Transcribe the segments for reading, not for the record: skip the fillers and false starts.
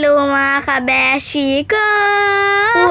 Hello mga kabeshi ko!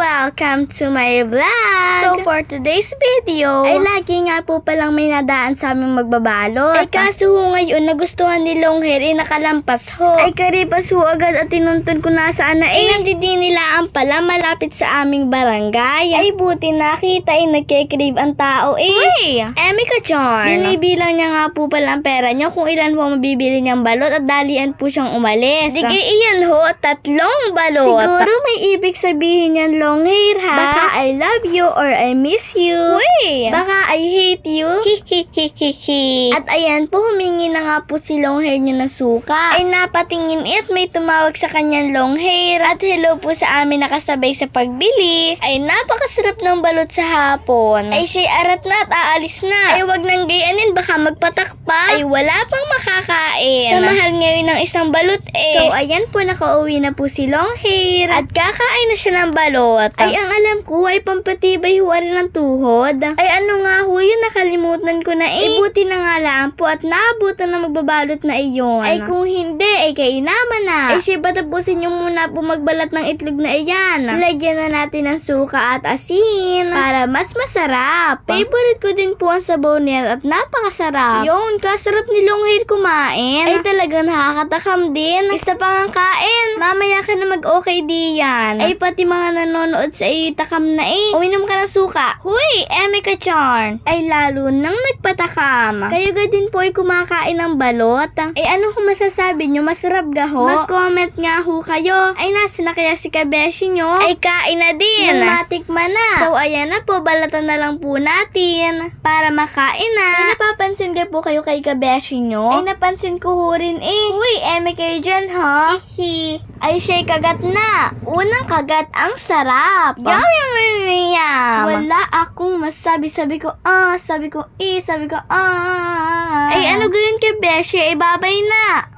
Welcome to my vlog! So for today's video, ay lagi nga po palang may nadaan sa aming magbabalot. Ay kaso ho ngayon nagustuhan ni Longhair ay nakalampas ho. Ay karipas ho agad at tinuntun ko na saan na nandidinilaan pala malapit sa aming barangay. Ay buti nakita ay nagkikrave ang tao eh. Uy! Emi ka John! Binibilang niya nga po pala ang pera niya kung ilan po mabibili niyang balot at dalian po siyang umalis. Sige iyan ho, 3 balot. Siguro may ibig sabihin yan Longhair ha? Baka I love you or I miss you. Uy! Baka I hate you. Hihihihihi. At ayan po, humingi na nga po si Longhair niya ng suka. Ay napatingin it, may tumawag sa kanyang Longhair. At hello po sa amin nakasabay sa pagbili. Ay napakasarap ng balot sa hapon. Ay siya'y arat na at aalis na. Ay wag nang gayanin, baka magpatak pa. Ay wala pang makakain. Sa mahal ngayon ng isang balot eh. So ayan po, nakauwi na po si Longhair. At kakain na siya ng balot. Ay ang alam ko ay pampatibay ho rin ng tuhod. Ay ano nga ho yun, nakalimutan ko na eh. Buti na nga lang po at naabutan na magbabalot na iyon. Ay kung hindi, ay kainaman na. Ay siya patapusin nyo muna po magbalat ng itlog na iyan. Lagyan na natin ng suka at asin para mas masarap. Favorite ko din po ang sabaw niya at napakasarap. Yun, kasarap ni Longhair kumain. Ay talagang nakakatakam din. Isa pang ang kain. Mamaya ka na mag-okay diyan. Ay pati mga nanonood sa iyo takam na eh. Uminom ka ng suka. Huy, Emi ka Charn. Ay lalo nang nagpatakam. Kayo ga din po ay kumakain ng balot. Ay ano kung masasabi nyo, masarap ga ho? Mag-comment nga ho kayo. Ay nasa na kaya si kabeshi nyo? Ay kain na din. Matikman na. So ayan na po, balatan na lang po natin para makain na. Ay napapansin ga po kayo kay kabeshi nyo? Ay napansin ko ho rin eh. Huy, Emi kayo dyan ha? Ihi. Ay siya'y kagat na. Unang kagat ang sarap. Yum, yum, yum, yum. Wala akong masabi. Sabi ko, sabi ko, sabi ko, Ay ano gawin kay Beshi? Ay babay na.